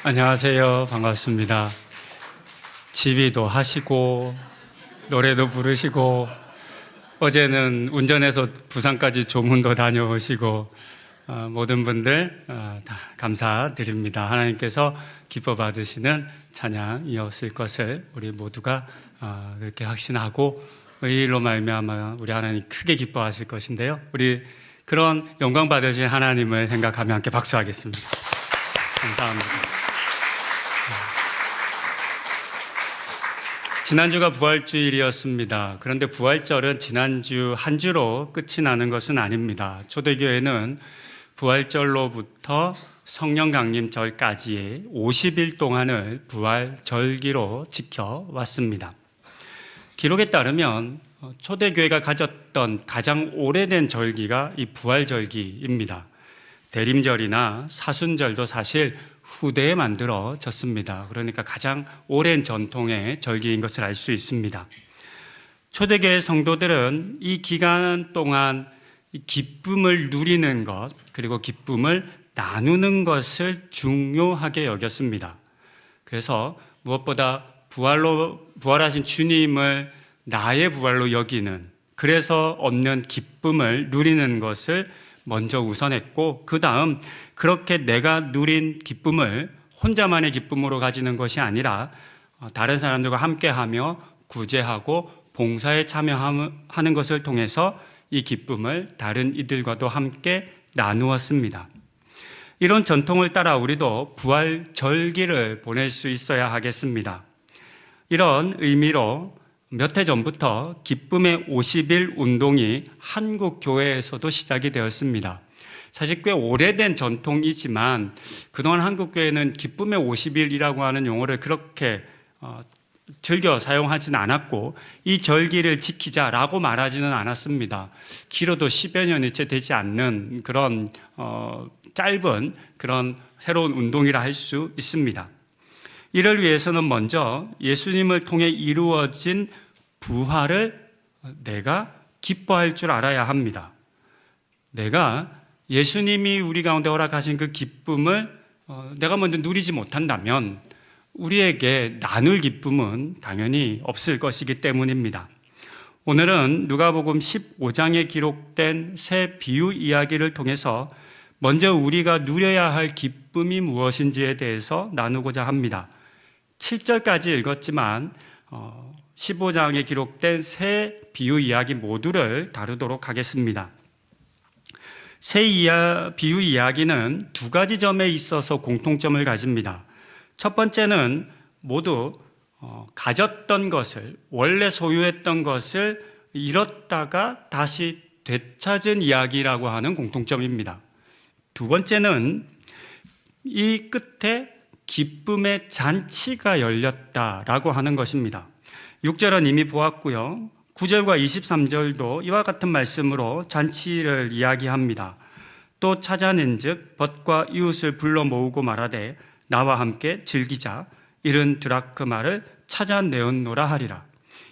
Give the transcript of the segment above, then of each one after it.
안녕하세요. 반갑습니다. 지휘도 하시고 노래도 부르시고 어제는 운전해서 부산까지 조문도 다녀오시고 모든 분들 다 감사드립니다. 하나님께서 기뻐 받으시는 찬양이었을 것을 우리 모두가 그렇게 확신하고 이 일로 말미암아 우리 하나님 크게 기뻐하실 것인데요. 우리 그런 영광 받으신 하나님을 생각하며 함께 박수하겠습니다. 감사합니다. 지난주가 부활주일이었습니다. 그런데 부활절은 지난주 한 주로 끝이 나는 것은 아닙니다. 초대교회는 부활절로부터 성령 강림절까지의 50일 동안을 부활절기로 지켜왔습니다. 기록에 따르면 초대교회가 가졌던 가장 오래된 절기가 이 부활절기입니다. 대림절이나 사순절도 사실 후대에 만들어졌습니다. 그러니까 가장 오랜 전통의 절기인 것을 알 수 있습니다. 초대교회 성도들은 이 기간 동안 기쁨을 누리는 것, 그리고 기쁨을 나누는 것을 중요하게 여겼습니다. 그래서 무엇보다 부활하신 주님을 나의 부활로 여기는, 그래서 얻는 기쁨을 누리는 것을 먼저 우선했고, 그 다음 그렇게 내가 누린 기쁨을 혼자만의 기쁨으로 가지는 것이 아니라 다른 사람들과 함께하며 구제하고 봉사에 참여하는 것을 통해서 이 기쁨을 다른 이들과도 함께 나누었습니다. 이런 전통을 따라 우리도 부활절기를 보낼 수 있어야 하겠습니다. 이런 의미로 몇 해 전부터 기쁨의 50일 운동이 한국 교회에서도 시작이 되었습니다. 사실 꽤 오래된 전통이지만 그동안 한국 교회는 기쁨의 50일이라고 하는 용어를 그렇게 즐겨 사용하지는 않았고 이 절기를 지키자라고 말하지는 않았습니다. 길어도 10여 년이 채 되지 않는 그런 짧은 그런 새로운 운동이라 할 수 있습니다. 이를 위해서는 먼저 예수님을 통해 이루어진 부활을 내가 기뻐할 줄 알아야 합니다. 내가 예수님이 우리 가운데 허락하신 그 기쁨을 내가 먼저 누리지 못한다면 우리에게 나눌 기쁨은 당연히 없을 것이기 때문입니다. 오늘은 누가복음 15장에 기록된 새 비유 이야기를 통해서 먼저 우리가 누려야 할 기쁨이 무엇인지에 대해서 나누고자 합니다. 7절까지 읽었지만 15장에 기록된 새 비유 이야기 모두를 다루도록 하겠습니다. 새 비유 이야기는 두 가지 점에 있어서 공통점을 가집니다. 첫 번째는 모두 가졌던 것을, 원래 소유했던 것을 잃었다가 다시 되찾은 이야기라고 하는 공통점입니다. 두 번째는 이 끝에 기쁨의 잔치가 열렸다라고 하는 것입니다. 6절은 이미 보았고요. 9절과 23절도 이와 같은 말씀으로 잔치를 이야기합니다. 또 찾아낸 즉 벗과 이웃을 불러 모으고 말하되 나와 함께 즐기자. 이른 드라크마를 찾아내었노라 하리라.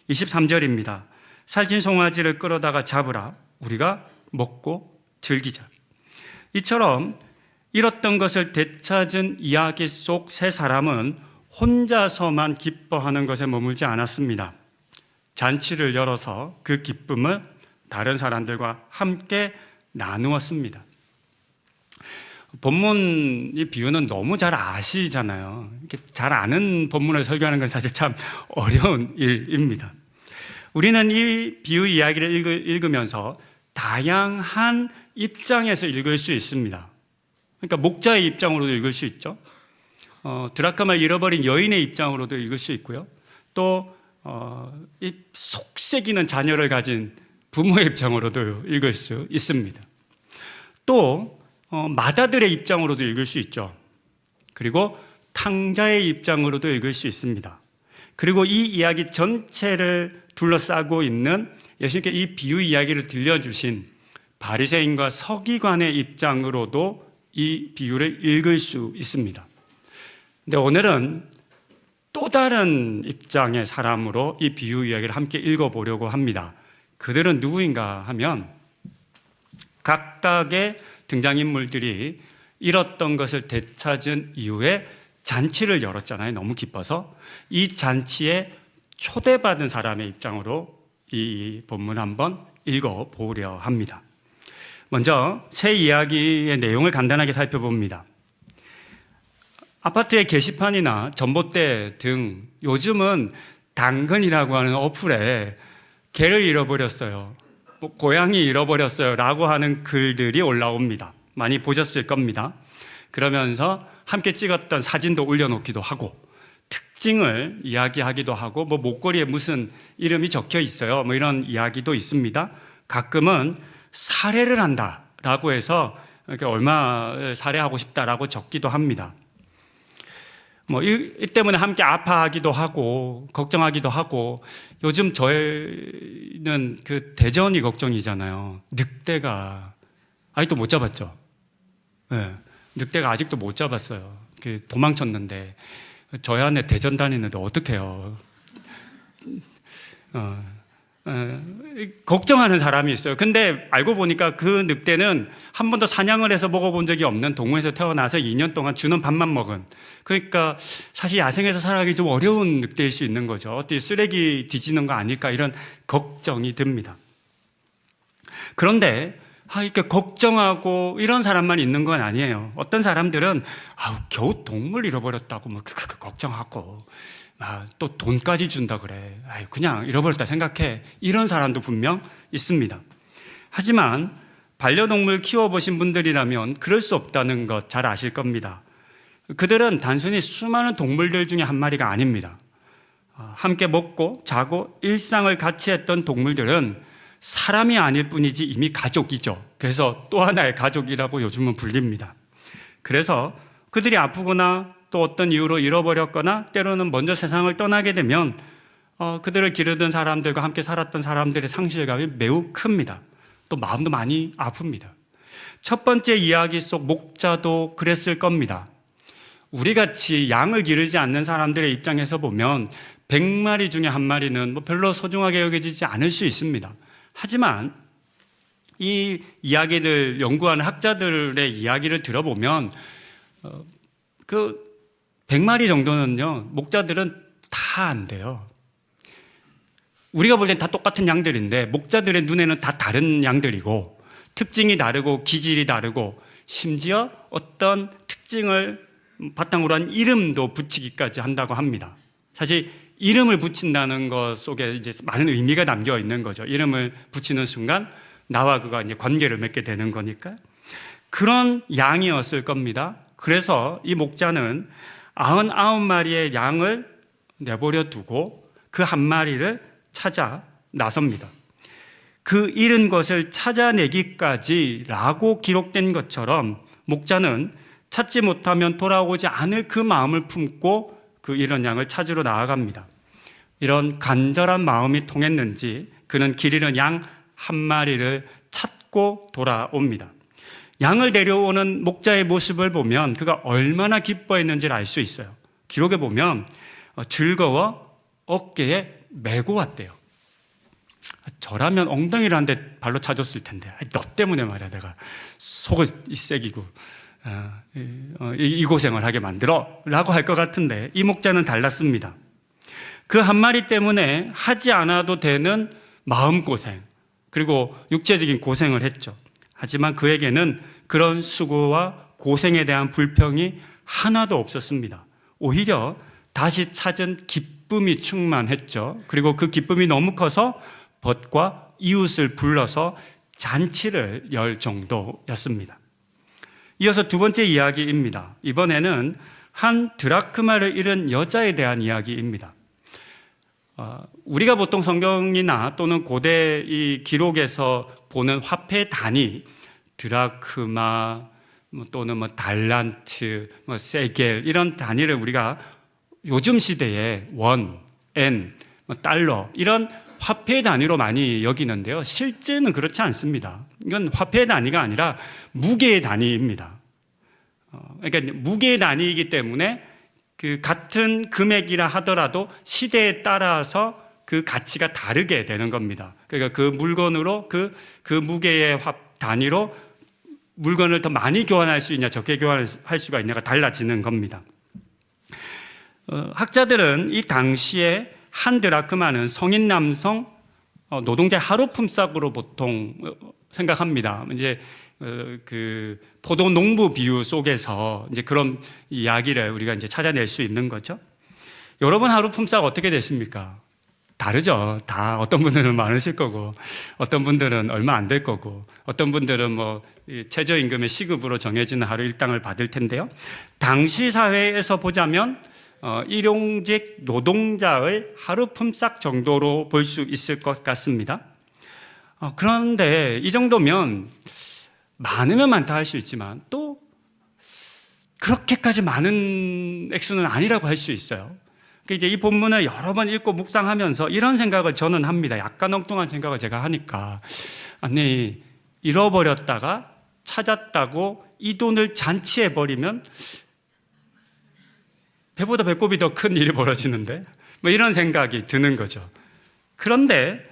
23절입니다. 살찐 송아지를 끌어다가 잡으라. 우리가 먹고 즐기자. 이처럼 잃었던 것을 되찾은 이야기 속 세 사람은 혼자서만 기뻐하는 것에 머물지 않았습니다. 잔치를 열어서 그 기쁨을 다른 사람들과 함께 나누었습니다. 본문 이 비유는 너무 잘 아시잖아요. 이렇게 잘 아는 본문을 설교하는 건 사실 참 어려운 일입니다. 우리는 이 비유 이야기를 읽으면서 다양한 입장에서 읽을 수 있습니다. 그러니까 목자의 입장으로도 읽을 수 있죠. 드라크마를 잃어버린 여인의 입장으로도 읽을 수 있고요. 또 이 속색이는 자녀를 가진 부모의 입장으로도 읽을 수 있습니다. 또 마다들의 입장으로도 읽을 수 있죠. 그리고 탕자의 입장으로도 읽을 수 있습니다. 그리고 이 이야기 전체를 둘러싸고 있는 예수님께 이 비유 이야기를 들려주신 바리새인과 서기관의 입장으로도 이 비유를 읽을 수 있습니다. 근데 오늘은 또 다른 입장의 사람으로 이 비유 이야기를 함께 읽어보려고 합니다. 그들은 누구인가 하면 각각의 등장인물들이 잃었던 것을 되찾은 이후에 잔치를 열었잖아요. 너무 기뻐서. 이 잔치에 초대받은 사람의 입장으로 이 본문을 한번 읽어보려 합니다. 먼저 새 이야기의 내용을 간단하게 살펴봅니다. 아파트의 게시판이나 전봇대 등 요즘은 당근이라고 하는 어플에 개를 잃어버렸어요, 고양이 잃어버렸어요 라고 하는 글들이 올라옵니다. 많이 보셨을 겁니다. 그러면서 함께 찍었던 사진도 올려놓기도 하고 특징을 이야기하기도 하고 목걸이에 무슨 이름이 적혀 있어요 이런 이야기도 있습니다. 가끔은 살해를 한다라고 해서 이렇게 얼마 살해하고 싶다라고 적기도 합니다. 이 때문에 함께 아파하기도 하고 걱정하기도 하고, 요즘 저희는 그 대전이 걱정이잖아요. 늑대가 아직도 못 잡았죠. 네, 늑대가 아직도 못 잡았어요. 도망쳤는데 저희 아내 대전 다니는데 어떡해요. 걱정하는 사람이 있어요. 근데 알고 보니까 그 늑대는 한 번도 사냥을 해서 먹어본 적이 없는 동물에서 태어나서 2년 동안 주는 밥만 먹은, 그러니까 사실 야생에서 살아가기 좀 어려운 늑대일 수 있는 거죠. 어떻게 쓰레기 뒤지는 거 아닐까 이런 걱정이 듭니다. 그런데 이렇게 걱정하고 이런 사람만 있는 건 아니에요. 어떤 사람들은 겨우 동물 잃어버렸다고 걱정하고 또 돈까지 준다 그래, 그냥 잃어버렸다 생각해, 이런 사람도 분명 있습니다. 하지만 반려동물 키워보신 분들이라면 그럴 수 없다는 것 잘 아실 겁니다. 그들은 단순히 수많은 동물들 중에 한 마리가 아닙니다. 함께 먹고 자고 일상을 같이 했던 동물들은 사람이 아닐 뿐이지 이미 가족이죠. 그래서 또 하나의 가족이라고 요즘은 불립니다. 그래서 그들이 아프거나 또 어떤 이유로 잃어버렸거나 때로는 먼저 세상을 떠나게 되면 그들을 기르던 사람들과 함께 살았던 사람들의 상실감이 매우 큽니다. 또 마음도 많이 아픕니다. 첫 번째 이야기 속 목자도 그랬을 겁니다. 우리같이 양을 기르지 않는 사람들의 입장에서 보면 100마리 중에 한 마리는 별로 소중하게 여겨지지 않을 수 있습니다. 하지만 이 이야기를 연구하는 학자들의 이야기를 들어보면 그 100마리 정도는요, 목자들은 다 안 돼요. 우리가 볼 땐 다 똑같은 양들인데 목자들의 눈에는 다 다른 양들이고 특징이 다르고 기질이 다르고 심지어 어떤 특징을 바탕으로 한 이름도 붙이기까지 한다고 합니다. 사실 이름을 붙인다는 것 속에 이제 많은 의미가 담겨 있는 거죠. 이름을 붙이는 순간 나와 그가 이제 관계를 맺게 되는 거니까. 그런 양이었을 겁니다. 그래서 이 목자는 99마리의 양을 내버려 두고 그 한 마리를 찾아 나섭니다. 그 잃은 것을 찾아내기까지라고 기록된 것처럼 목자는 찾지 못하면 돌아오지 않을 그 마음을 품고 그 잃은 양을 찾으러 나아갑니다. 이런 간절한 마음이 통했는지 그는 길 잃은 양 한 마리를 찾고 돌아옵니다. 양을 데려오는 목자의 모습을 보면 그가 얼마나 기뻐했는지를 알 수 있어요. 기록에 보면 즐거워 어깨에 메고 왔대요. 저라면 엉덩이를 한 대 발로 차줬을 텐데, 너 때문에 말이야 내가 속을 새기고 이 고생을 하게 만들어 라고 할 것 같은데, 이 목자는 달랐습니다. 그 한 마리 때문에 하지 않아도 되는 마음고생 그리고 육체적인 고생을 했죠. 하지만 그에게는 그런 수고와 고생에 대한 불평이 하나도 없었습니다. 오히려 다시 찾은 기쁨이 충만했죠. 그리고 그 기쁨이 너무 커서 벗과 이웃을 불러서 잔치를 열 정도였습니다. 이어서 두 번째 이야기입니다. 이번에는 한 드라크마를 잃은 여자에 대한 이야기입니다. 우리가 보통 성경이나 또는 고대 이 기록에서 보는 화폐 단위, 드라크마 또는 달란트, 세겔 이런 단위를 우리가 요즘 시대에 원, 엔, 달러 이런 화폐 단위로 많이 여기는데요. 실제는 그렇지 않습니다. 이건 화폐 단위가 아니라 무게의 단위입니다. 그러니까 무게의 단위이기 때문에 그 같은 금액이라 하더라도 시대에 따라서 그 가치가 다르게 되는 겁니다. 그러니까 그 물건으로 그 무게의 단위로 물건을 더 많이 교환할 수 있냐 적게 교환할 수가 있냐가 달라지는 겁니다. 학자들은 이 당시에 한 드라크마는 성인 남성 노동자 하루 품삯으로 보통 생각합니다. 이제 그 포도 농부 비유 속에서 이제 그런 이야기를 우리가 이제 찾아낼 수 있는 거죠. 여러분 하루 품삯 어떻게 되십니까? 다르죠. 다 어떤 분들은 많으실 거고, 어떤 분들은 얼마 안 될 거고, 어떤 분들은 뭐 최저임금의 시급으로 정해지는 하루 일당을 받을 텐데요. 당시 사회에서 보자면 일용직 노동자의 하루 품삯 정도로 볼 수 있을 것 같습니다. 그런데 이 정도면 많으면 많다 할 수 있지만 또 그렇게까지 많은 액수는 아니라고 할 수 있어요. 이제 이 본문을 여러 번 읽고 묵상하면서 이런 생각을 저는 합니다. 약간 엉뚱한 생각을 제가 하니까, 아니 잃어버렸다가 찾았다고 이 돈을 잔치해버리면 배보다 배꼽이 더 큰 일이 벌어지는데, 뭐 이런 생각이 드는 거죠. 그런데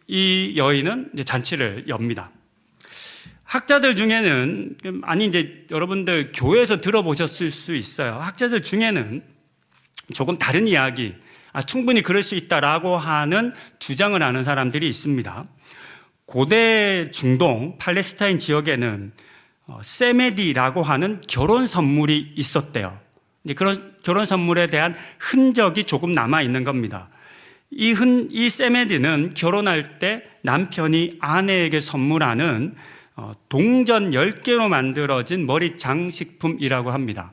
이 여인은 이제 잔치를 엽니다. 학자들 중에는, 아니 이제 여러분들 교회에서 들어보셨을 수 있어요. 학자들 중에는 조금 다른 이야기, 충분히 그럴 수 있다라고 하는 주장을 하는 사람들이 있습니다. 고대 중동 팔레스타인 지역에는 세메디라고 하는 결혼 선물이 있었대요. 그런 결혼 선물에 대한 흔적이 조금 남아 있는 겁니다. 이 세메디는 결혼할 때 남편이 아내에게 선물하는 동전 10개로 만들어진 머리 장식품이라고 합니다.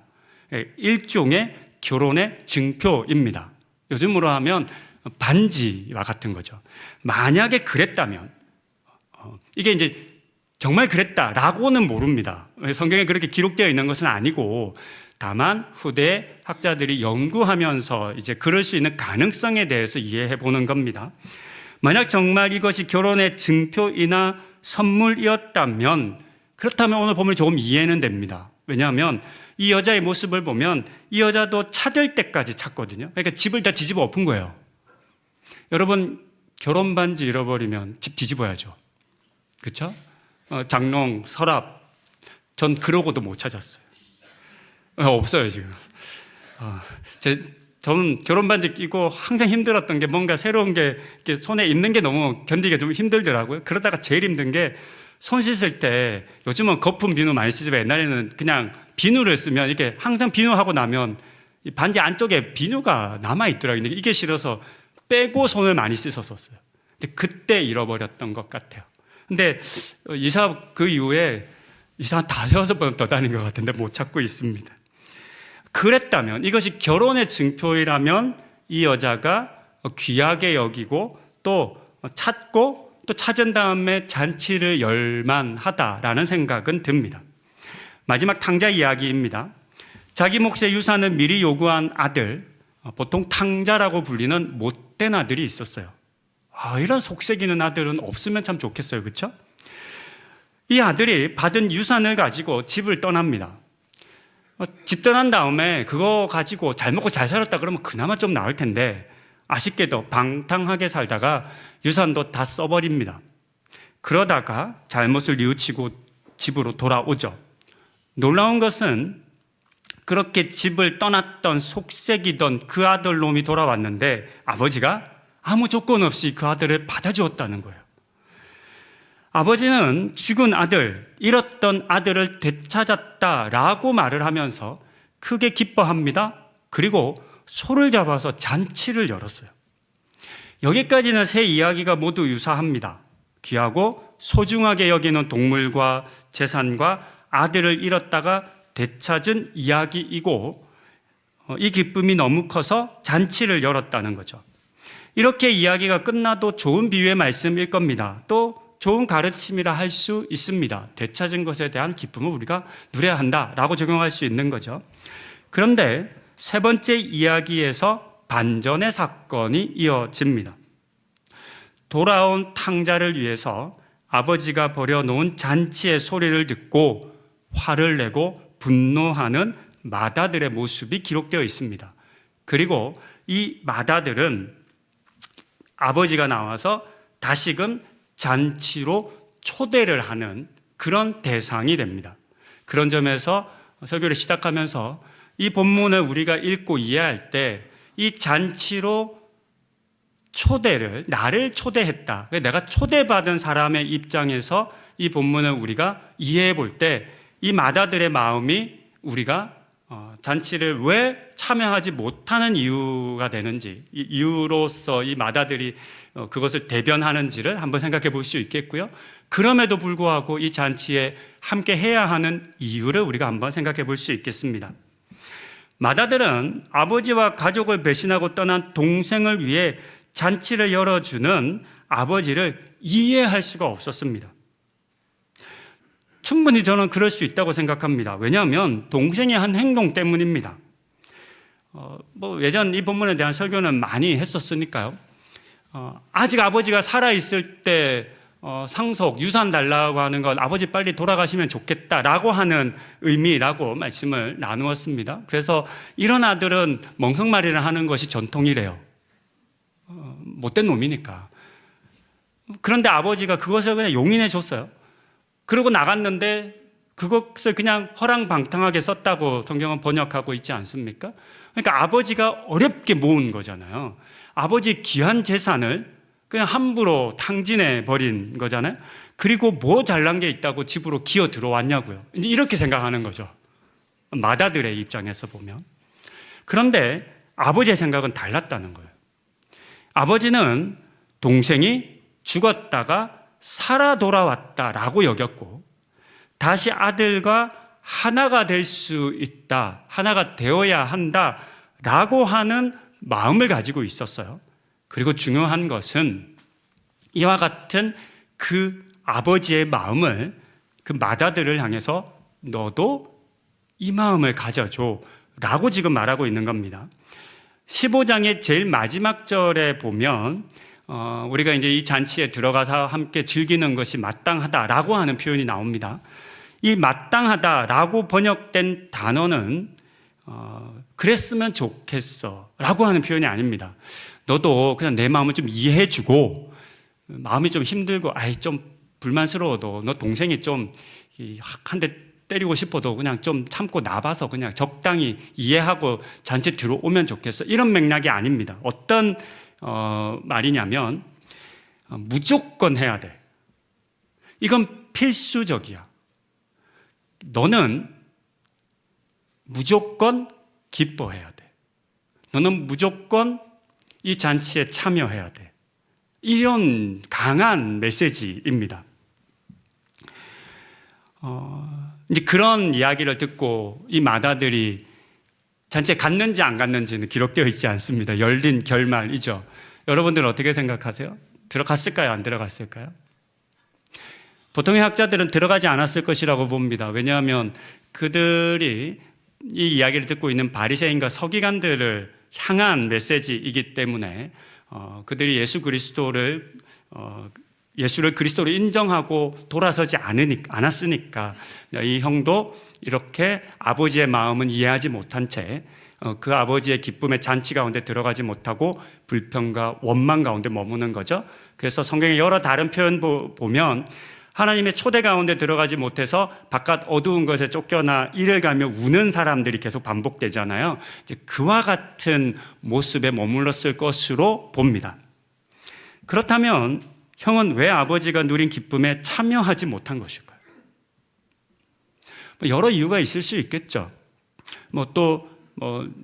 일종의 결혼의 증표입니다. 요즘으로 하면 반지와 같은 거죠. 만약에 그랬다면, 이게 이제 정말 그랬다라고는 모릅니다. 성경에 그렇게 기록되어 있는 것은 아니고, 다만 후대 학자들이 연구하면서 이제 그럴 수 있는 가능성에 대해서 이해해 보는 겁니다. 만약 정말 이것이 결혼의 증표이나 선물이었다면, 그렇다면 오늘 본문이 조금 이해는 됩니다. 왜냐하면 이 여자의 모습을 보면 이 여자도 찾을 때까지 찾거든요. 그러니까 집을 다 뒤집어 엎은 거예요. 여러분, 결혼 반지 잃어버리면 집 뒤집어야죠. 그렇죠? 장롱, 서랍, 전 그러고도 못 찾았어요. 없어요 지금. 저는 결혼 반지 끼고 항상 힘들었던 게, 뭔가 새로운 게 이렇게 손에 있는 게 너무 견디기가 좀 힘들더라고요. 그러다가 제일 힘든 게, 손 씻을 때 요즘은 거품 비누 많이 쓰지만 옛날에는 그냥 비누를 쓰면 이렇게 항상 비누하고 나면 이 반지 안쪽에 비누가 남아있더라고요. 근데 이게 싫어서 빼고 손을 많이 씻었었어요. 근데 그때 잃어버렸던 것 같아요. 근데 그 이후에 이사 한 5-6번 더 다닌 것 같은데 못 찾고 있습니다. 그랬다면, 이것이 결혼의 증표이라면 이 여자가 귀하게 여기고 또 찾고 또 찾은 다음에 잔치를 열만하다라는 생각은 듭니다. 마지막 탕자 이야기입니다. 자기 몫의 유산을 미리 요구한 아들, 보통 탕자라고 불리는 못된 아들이 있었어요. 이런 속색이는 아들은 없으면 참 좋겠어요. 그렇죠? 이 아들이 받은 유산을 가지고 집을 떠납니다. 집 떠난 다음에 그거 가지고 잘 먹고 잘 살았다 그러면 그나마 좀 나을 텐데, 아쉽게도 방탕하게 살다가 유산도 다 써버립니다. 그러다가 잘못을 뉘우치고 집으로 돌아오죠. 놀라운 것은 그렇게 집을 떠났던 속색이던 그 아들놈이 돌아왔는데 아버지가 아무 조건 없이 그 아들을 받아주었다는 거예요. 아버지는 죽은 아들, 잃었던 아들을 되찾았다라고 말을 하면서 크게 기뻐합니다. 그리고 소를 잡아서 잔치를 열었어요. 여기까지는 세 이야기가 모두 유사합니다. 귀하고 소중하게 여기는 동물과 재산과 아들을 잃었다가 되찾은 이야기이고, 이 기쁨이 너무 커서 잔치를 열었다는 거죠. 이렇게 이야기가 끝나도 좋은 비유의 말씀일 겁니다. 또 좋은 가르침이라 할 수 있습니다. 되찾은 것에 대한 기쁨을 우리가 누려야 한다라고 적용할 수 있는 거죠. 그런데 세 번째 이야기에서 반전의 사건이 이어집니다. 돌아온 탕자를 위해서 아버지가 버려놓은 잔치의 소리를 듣고 화를 내고 분노하는 마다들의 모습이 기록되어 있습니다. 그리고 이 마다들은 아버지가 나와서 다시금 잔치로 초대를 하는 그런 대상이 됩니다. 그런 점에서 설교를 시작하면서 이 본문을 우리가 읽고 이해할 때 이 잔치로 나를 초대했다. 내가 초대받은 사람의 입장에서 이 본문을 우리가 이해해 볼 때 이 마다들의 마음이 우리가 잔치를 왜 참여하지 못하는 이유가 되는지, 이유로서 이 마다들이 그것을 대변하는지를 한번 생각해 볼 수 있겠고요. 그럼에도 불구하고 이 잔치에 함께 해야 하는 이유를 우리가 한번 생각해 볼 수 있겠습니다. 마다들은 아버지와 가족을 배신하고 떠난 동생을 위해 잔치를 열어주는 아버지를 이해할 수가 없었습니다. 충분히 저는 그럴 수 있다고 생각합니다. 왜냐하면 동생의 한 행동 때문입니다. 예전 이 본문에 대한 설교는 많이 했었으니까요. 아직 아버지가 살아있을 때 상속, 유산 달라고 하는 건 아버지 빨리 돌아가시면 좋겠다라고 하는 의미라고 말씀을 나누었습니다. 그래서 이런 아들은 멍석말이를 하는 것이 전통이래요. 못된 놈이니까. 그런데 아버지가 그것을 그냥 용인해 줬어요. 그러고 나갔는데 그것을 그냥 허랑방탕하게 썼다고 성경은 번역하고 있지 않습니까? 그러니까 아버지가 어렵게 모은 거잖아요. 아버지 귀한 재산을 그냥 함부로 탕진해 버린 거잖아요. 그리고 뭐 잘난 게 있다고 집으로 기어 들어왔냐고요. 이제 이렇게 생각하는 거죠. 마다들의 입장에서 보면. 그런데 아버지의 생각은 달랐다는 거예요. 아버지는 동생이 죽었다가 살아 돌아왔다라고 여겼고 다시 아들과 하나가 될 수 있다, 하나가 되어야 한다라고 하는 마음을 가지고 있었어요. 그리고 중요한 것은 이와 같은 그 아버지의 마음을 그 마다들을 향해서 너도 이 마음을 가져줘 라고 지금 말하고 있는 겁니다. 15장의 제일 마지막 절에 보면 우리가 이제 이 잔치에 들어가서 함께 즐기는 것이 마땅하다라고 하는 표현이 나옵니다. 이 마땅하다라고 번역된 단어는 그랬으면 좋겠어 라고 하는 표현이 아닙니다. 너도 그냥 내 마음을 좀 이해해주고 마음이 좀 힘들고 좀 불만스러워도 너 동생이 좀 한 대 때리고 싶어도 그냥 좀 참고 나봐서 그냥 적당히 이해하고 잔치 들어오면 좋겠어. 이런 맥락이 아닙니다. 어떤 말이냐면 무조건 해야 돼. 이건 필수적이야. 너는 무조건 기뻐해야 돼. 너는 무조건 이 잔치에 참여해야 돼. 이런 강한 메시지입니다. 이제 그런 이야기를 듣고 이 마다들이 잔치에 갔는지 안 갔는지는 기록되어 있지 않습니다. 열린 결말이죠. 여러분들은 어떻게 생각하세요? 들어갔을까요? 안 들어갔을까요? 보통의 학자들은 들어가지 않았을 것이라고 봅니다. 왜냐하면 그들이 이 이야기를 듣고 있는 바리새인과 서기관들을 향한 메시지이기 때문에 그들이 예수를 그리스도로 인정하고 돌아서지 않았으니까 이 형도 이렇게 아버지의 마음은 이해하지 못한 채 그 아버지의 기쁨의 잔치 가운데 들어가지 못하고 불평과 원망 가운데 머무는 거죠. 그래서 성경의 여러 다른 표현 보면 하나님의 초대 가운데 들어가지 못해서 바깥 어두운 것에 쫓겨나 이를 가며 우는 사람들이 계속 반복되잖아요. 이제 그와 같은 모습에 머물렀을 것으로 봅니다. 그렇다면 형은 왜 아버지가 누린 기쁨에 참여하지 못한 것일까요? 여러 이유가 있을 수 있겠죠.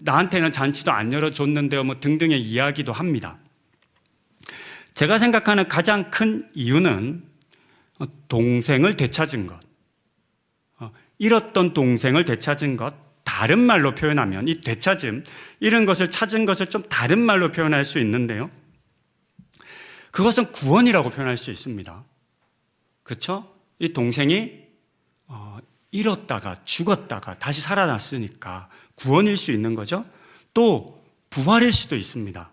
나한테는 잔치도 안 열어줬는데요, 등등의 이야기도 합니다. 제가 생각하는 가장 큰 이유는 동생을 되찾은 것, 잃었던 동생을 되찾은 것, 다른 말로 표현하면 이 되찾음, 이런 것을 찾은 것을 좀 다른 말로 표현할 수 있는데요. 그것은 구원이라고 표현할 수 있습니다. 그렇죠? 이 동생이 잃었다가 죽었다가 다시 살아났으니까 구원일 수 있는 거죠. 또 부활일 수도 있습니다.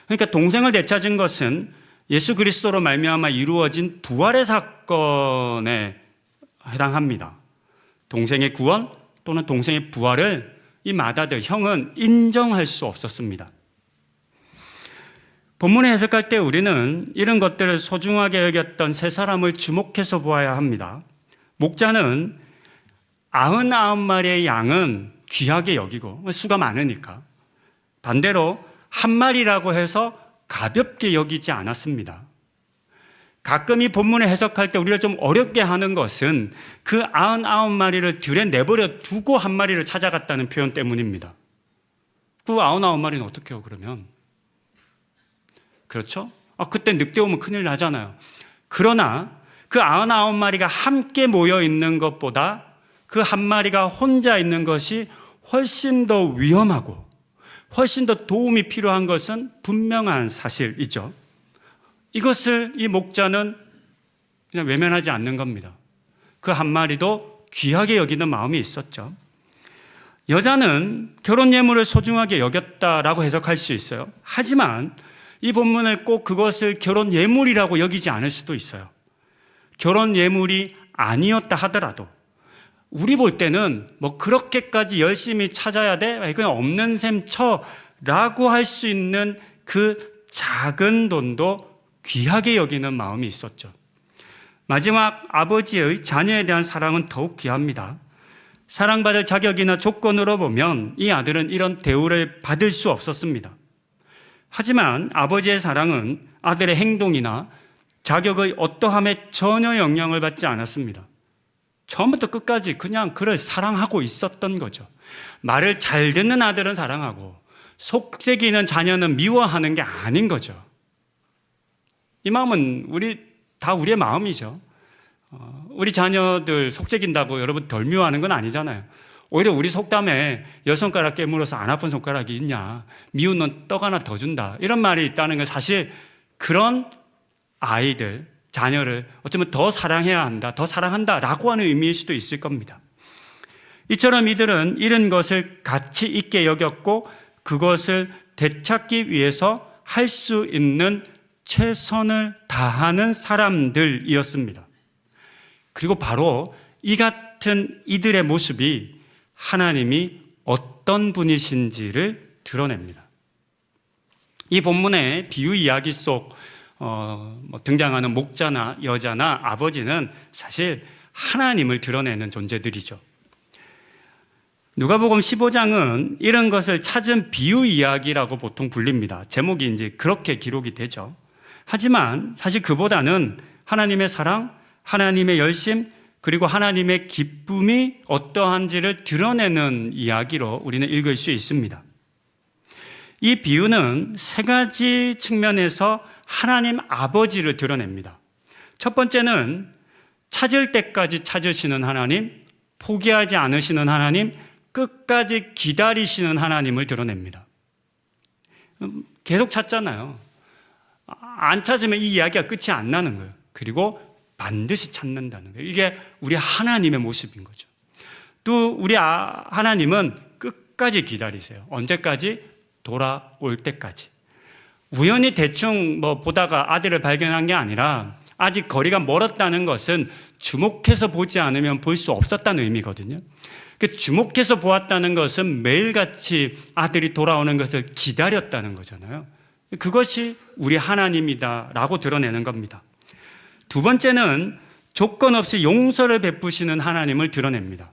그러니까 동생을 되찾은 것은 예수 그리스도로 말미암아 이루어진 부활의 사건에 해당합니다. 동생의 구원 또는 동생의 부활을 이 마다들 형은 인정할 수 없었습니다. 본문을 해석할 때 우리는 이런 것들을 소중하게 여겼던 세 사람을 주목해서 보아야 합니다. 목자는 99마리의 양은 귀하게 여기고 수가 많으니까. 반대로 한 마리라고 해서 가볍게 여기지 않았습니다. 가끔 이 본문을 해석할 때 우리가 좀 어렵게 하는 것은 그 99마리를 들에 내버려 두고 한 마리를 찾아갔다는 표현 때문입니다. 그 99마리는 어떻게 해요, 그러면? 그렇죠? 그때 늑대 오면 큰일 나잖아요. 그러나 그 99마리가 함께 모여 있는 것보다 그 한 마리가 혼자 있는 것이 훨씬 더 위험하고 훨씬 더 도움이 필요한 것은 분명한 사실이죠. 이것을 이 목자는 그냥 외면하지 않는 겁니다. 그 한 마리도 귀하게 여기는 마음이 있었죠. 여자는 결혼 예물을 소중하게 여겼다라고 해석할 수 있어요. 하지만 이 본문을 꼭 그것을 결혼 예물이라고 여기지 않을 수도 있어요. 결혼 예물이 아니었다 하더라도 우리 볼 때는 뭐 그렇게까지 열심히 찾아야 돼? 그냥 없는 셈 쳐라고 할 수 있는 그 작은 돈도 귀하게 여기는 마음이 있었죠. 마지막 아버지의 자녀에 대한 사랑은 더욱 귀합니다. 사랑받을 자격이나 조건으로 보면 이 아들은 이런 대우를 받을 수 없었습니다. 하지만 아버지의 사랑은 아들의 행동이나 자격의 어떠함에 전혀 영향을 받지 않았습니다. 처음부터 끝까지 그냥 그를 사랑하고 있었던 거죠. 말을 잘 듣는 아들은 사랑하고 속삭이는 자녀는 미워하는 게 아닌 거죠. 이 마음은 우리의 마음이죠. 우리 자녀들 속삭인다고 여러분 덜 미워하는 건 아니잖아요. 오히려 우리 속담에 10손가락 깨물어서 안 아픈 손가락이 있냐, 미운 넌 떡 하나 더 준다, 이런 말이 있다는 건 사실 그런 아이들, 자녀를 어쩌면 더 사랑해야 한다, 더 사랑한다라고 하는 의미일 수도 있을 겁니다. 이처럼 이들은 잃은 것을 가치 있게 여겼고 그것을 되찾기 위해서 할 수 있는 최선을 다하는 사람들이었습니다. 그리고 바로 이 같은 이들의 모습이 하나님이 어떤 분이신지를 드러냅니다. 이 본문의 비유 이야기 속 등장하는 목자나 여자나 아버지는 사실 하나님을 드러내는 존재들이죠. 누가복음 15장은 이런 것을 찾은 비유 이야기라고 보통 불립니다. 제목이 이제 그렇게 기록이 되죠. 하지만 사실 그보다는 하나님의 사랑, 하나님의 열심, 그리고 하나님의 기쁨이 어떠한지를 드러내는 이야기로 우리는 읽을 수 있습니다. 이 비유는 세 가지 측면에서 하나님 아버지를 드러냅니다. 첫 번째는 찾을 때까지 찾으시는 하나님, 포기하지 않으시는 하나님, 끝까지 기다리시는 하나님을 드러냅니다. 계속 찾잖아요. 안 찾으면 이 이야기가 끝이 안 나는 거예요. 그리고 반드시 찾는다는 거예요. 이게 우리 하나님의 모습인 거죠. 또 우리 하나님은 끝까지 기다리세요. 언제까지? 돌아올 때까지. 우연히 대충 보다가 아들을 발견한 게 아니라 아직 거리가 멀었다는 것은 주목해서 보지 않으면 볼 수 없었다는 의미거든요. 그 주목해서 보았다는 것은 매일같이 아들이 돌아오는 것을 기다렸다는 거잖아요. 그것이 우리 하나님이다라고 드러내는 겁니다. 두 번째는 조건 없이 용서를 베푸시는 하나님을 드러냅니다.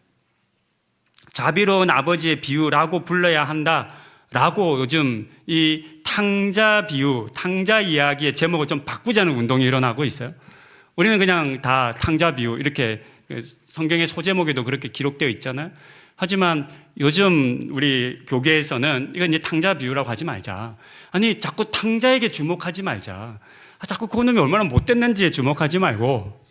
자비로운 아버지의 비유라고 불러야 한다라고 요즘 이 탕자 비유, 탕자 이야기의 제목을 좀 바꾸자는 운동이 일어나고 있어요. 우리는 그냥 다 탕자 비유 이렇게 성경의 소제목에도 그렇게 기록되어 있잖아요. 하지만 요즘 우리 교계에서는 이건 이제 탕자 비유라고 하지 말자. 아니 자꾸 탕자에게 주목하지 말자. 자꾸 그 놈이 얼마나 못됐는지에 주목하지 말고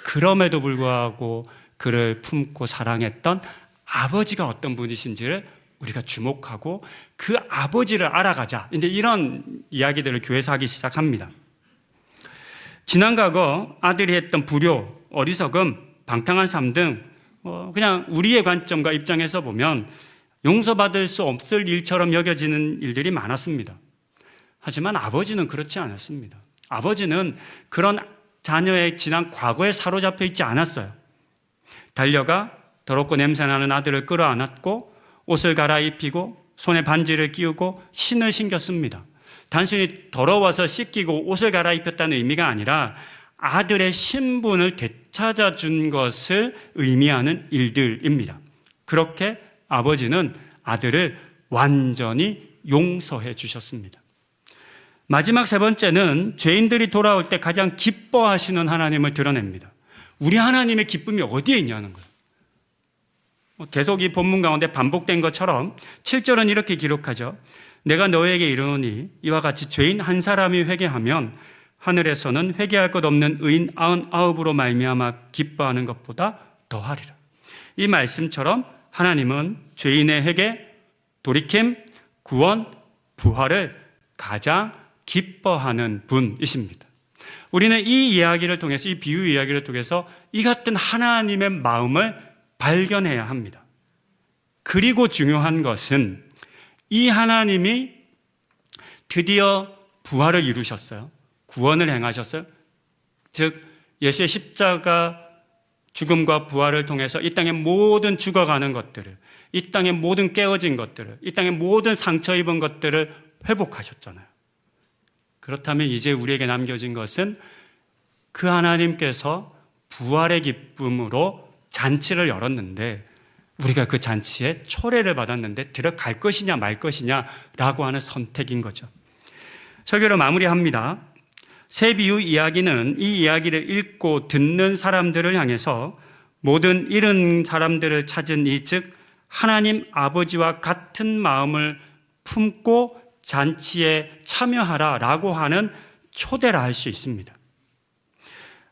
그럼에도 불구하고 그를 품고 사랑했던 아버지가 어떤 분이신지를 우리가 주목하고 그 아버지를 알아가자. 이제 이런 이야기들을 교회에서 하기 시작합니다. 지난 과거 아들이 했던 불효, 어리석음, 방탕한 삶 등 그냥 우리의 관점과 입장에서 보면 용서받을 수 없을 일처럼 여겨지는 일들이 많았습니다. 하지만 아버지는 그렇지 않았습니다. 아버지는 그런 자녀의 지난 과거에 사로잡혀 있지 않았어요. 달려가 더럽고 냄새나는 아들을 끌어안았고 옷을 갈아입히고 손에 반지를 끼우고 신을 신겼습니다. 단순히 더러워서 씻기고 옷을 갈아입혔다는 의미가 아니라 아들의 신분을 되찾아 준 것을 의미하는 일들입니다. 그렇게 아버지는 아들을 완전히 용서해 주셨습니다. 마지막 세 번째는 죄인들이 돌아올 때 가장 기뻐하시는 하나님을 드러냅니다. 우리 하나님의 기쁨이 어디에 있냐는 거예요. 계속 이 본문 가운데 반복된 것처럼 7절은 이렇게 기록하죠. 내가 너에게 이르노니 이와 같이 죄인 한 사람이 회개하면 하늘에서는 회개할 것 없는 의인 99으로 말미암아 기뻐하는 것보다 더하리라. 이 말씀처럼 하나님은 죄인의 회개, 돌이킴, 구원, 부활을 가장 기뻐하는 분이십니다. 우리는 이 이야기를 통해서, 이 비유 이야기를 통해서 이 같은 하나님의 마음을 발견해야 합니다. 그리고 중요한 것은 이 하나님이 드디어 부활을 이루셨어요. 구원을 행하셨어요. 즉 예수의 십자가 죽음과 부활을 통해서 이 땅의 모든 죽어가는 것들을, 이 땅의 모든 깨어진 것들을, 이 땅의 모든 상처 입은 것들을 회복하셨잖아요. 그렇다면 이제 우리에게 남겨진 것은 그 하나님께서 부활의 기쁨으로 잔치를 열었는데 우리가 그 잔치에 초례를 받았는데 들어갈 것이냐 말 것이냐라고 하는 선택인 거죠. 설교를 마무리합니다. 새 비유 이야기는 이 이야기를 읽고 듣는 사람들을 향해서 모든 잃은 사람들을 찾은 이, 즉 하나님 아버지와 같은 마음을 품고 잔치에 참여하라라고 하는 초대라 할 수 있습니다.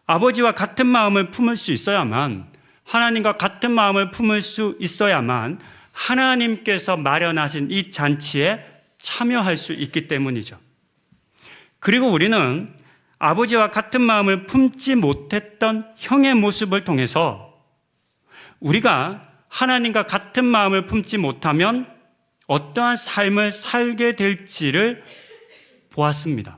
아버지와 같은 마음을 품을 수 있어야만, 하나님과 같은 마음을 품을 수 있어야만 하나님께서 마련하신 이 잔치에 참여할 수 있기 때문이죠. 그리고 우리는 아버지와 같은 마음을 품지 못했던 형의 모습을 통해서 우리가 하나님과 같은 마음을 품지 못하면 어떠한 삶을 살게 될지를 보았습니다.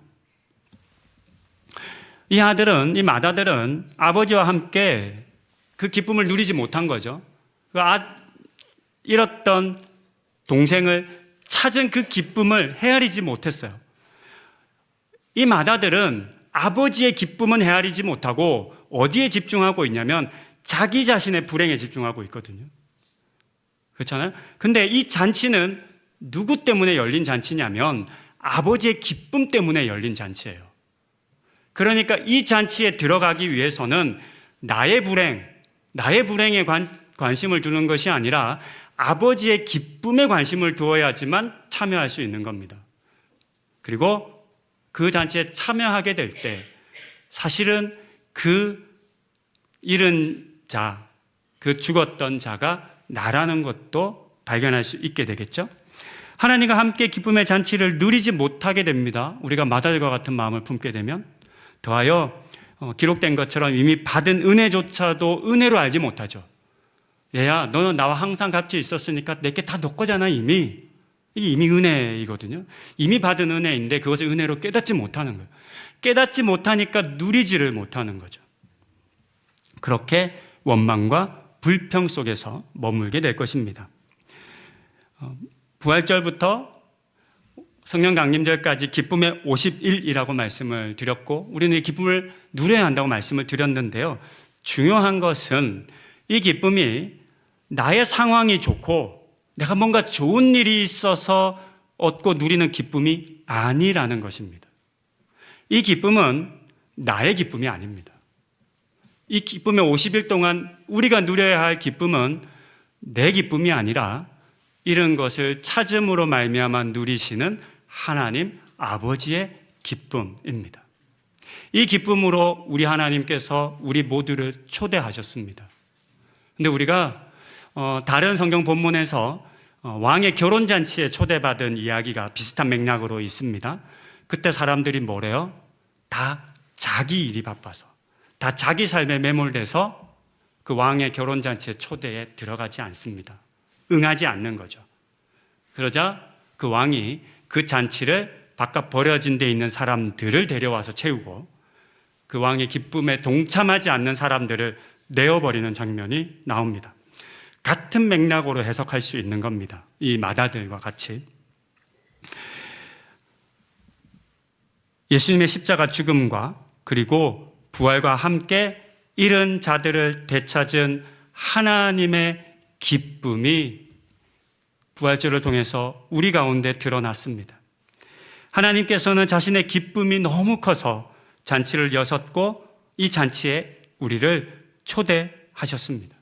이 맏아들은 아버지와 함께 그 기쁨을 누리지 못한 거죠. 잃었던 동생을 찾은 그 기쁨을 헤아리지 못했어요. 이 맏아들은 아버지의 기쁨은 헤아리지 못하고 어디에 집중하고 있냐면 자기 자신의 불행에 집중하고 있거든요. 그렇잖아요? 근데 이 잔치는 누구 때문에 열린 잔치냐면 아버지의 기쁨 때문에 열린 잔치예요. 그러니까 이 잔치에 들어가기 위해서는 나의 불행에 관심을 두는 것이 아니라 아버지의 기쁨에 관심을 두어야지만 참여할 수 있는 겁니다. 그리고 그 잔치에 참여하게 될 때 사실은 그 잃은 자, 그 죽었던 자가 나라는 것도 발견할 수 있게 되겠죠. 하나님과 함께 기쁨의 잔치를 누리지 못하게 됩니다. 우리가 맏아들과 같은 마음을 품게 되면. 더하여 기록된 것처럼 이미 받은 은혜조차도 은혜로 알지 못하죠. 얘야, 너는 나와 항상 같이 있었으니까 내게 다 너 거잖아. 이게 이미 은혜이거든요. 이미 받은 은혜인데 그것을 은혜로 깨닫지 못하는 거예요. 깨닫지 못하니까 누리지를 못하는 거죠. 그렇게 원망과 불평 속에서 머물게 될 것입니다. 부활절부터 성령 강림절까지 기쁨의 50일이라고 말씀을 드렸고 우리는 이 기쁨을 누려야 한다고 말씀을 드렸는데요. 중요한 것은 이 기쁨이 나의 상황이 좋고 내가 뭔가 좋은 일이 있어서 얻고 누리는 기쁨이 아니라는 것입니다. 이 기쁨은 나의 기쁨이 아닙니다. 이 기쁨의 50일 동안 우리가 누려야 할 기쁨은 내 기쁨이 아니라 이런 것을 찾음으로 말미암아 누리시는 하나님 아버지의 기쁨입니다. 이 기쁨으로 우리 하나님께서 우리 모두를 초대하셨습니다. 근데 우리가 다른 성경 본문에서 왕의 결혼잔치에 초대받은 이야기가 비슷한 맥락으로 있습니다. 그때 사람들이 뭐래요? 다 자기 일이 바빠서, 다 자기 삶에 매몰돼서 그 왕의 결혼잔치의 초대에 들어가지 않습니다. 응하지 않는 거죠. 그러자 그 왕이 그 잔치를 바깥 버려진 데 있는 사람들을 데려와서 채우고 그 왕의 기쁨에 동참하지 않는 사람들을 내어버리는 장면이 나옵니다. 같은 맥락으로 해석할 수 있는 겁니다. 이 맏아들과 같이. 예수님의 십자가 죽음과 그리고 부활과 함께 잃은 자들을 되찾은 하나님의 기쁨이 부활절을 통해서 우리 가운데 드러났습니다. 하나님께서는 자신의 기쁨이 너무 커서 잔치를 여섰고 이 잔치에 우리를 초대하셨습니다.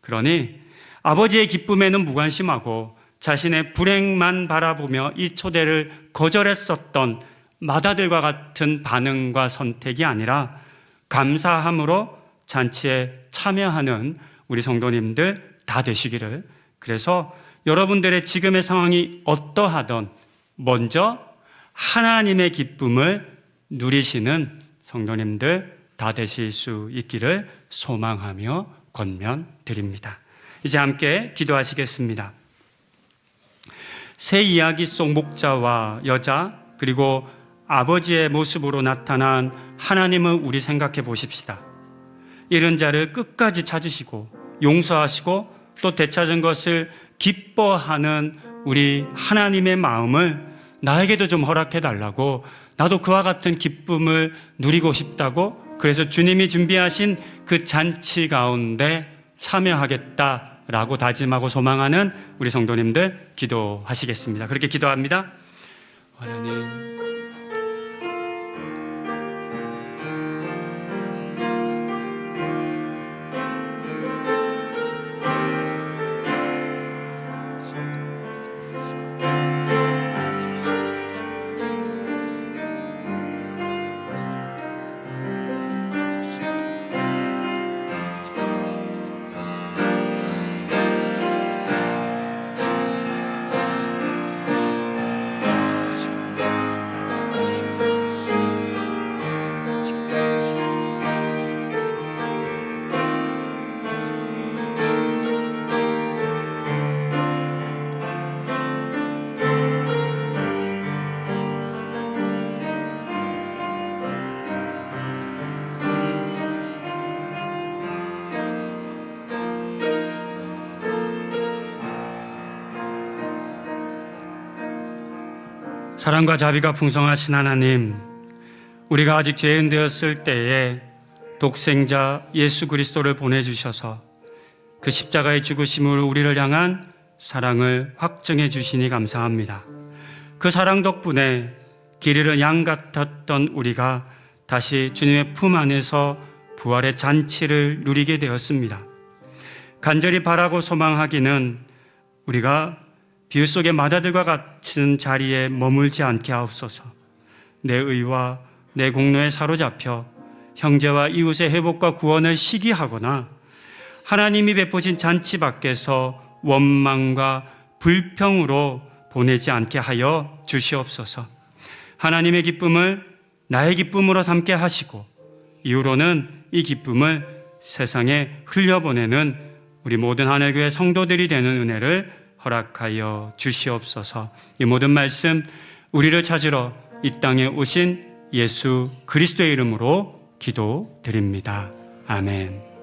그러니 아버지의 기쁨에는 무관심하고 자신의 불행만 바라보며 이 초대를 거절했었던 마다들과 같은 반응과 선택이 아니라 감사함으로 잔치에 참여하는 우리 성도님들 다 되시기를, 그래서 여러분들의 지금의 상황이 어떠하든 먼저 하나님의 기쁨을 누리시는 성도님들 다 되실 수 있기를 소망하며 권면드립니다. 이제 함께 기도하시겠습니다. 새 이야기 속 목자와 여자 그리고 아버지의 모습으로 나타난 하나님을 우리 생각해 보십시다. 잃은 자를 끝까지 찾으시고 용서하시고 또 되찾은 것을 기뻐하는 우리 하나님의 마음을 나에게도 좀 허락해 달라고, 나도 그와 같은 기쁨을 누리고 싶다고, 그래서 주님이 준비하신 그 잔치 가운데 참여하겠다라고 다짐하고 소망하는 우리 성도님들 기도하시겠습니다. 그렇게 기도합니다. 하나님, 사랑과 자비가 풍성하신 하나님, 우리가 아직 죄인 되었을 때에 독생자 예수 그리스도를 보내주셔서 그 십자가의 죽으심으로 우리를 향한 사랑을 확증해 주시니 감사합니다. 그 사랑 덕분에 길 잃은 양 같았던 우리가 다시 주님의 품 안에서 부활의 잔치를 누리게 되었습니다. 간절히 바라고 소망하기는 우리가 비유 속의 마다들과 같은 자리에 머물지 않게 하옵소서. 내 의와 내 공로에 사로잡혀 형제와 이웃의 회복과 구원을 시기하거나 하나님이 베푸신 잔치 밖에서 원망과 불평으로 보내지 않게 하여 주시옵소서. 하나님의 기쁨을 나의 기쁨으로 삼게 하시고 이후로는 이 기쁨을 세상에 흘려보내는 우리 모든 하늘교회 성도들이 되는 은혜를 허락하여 주시옵소서. 이 모든 말씀 우리를 찾으러 이 땅에 오신 예수 그리스도의 이름으로 기도드립니다. 아멘.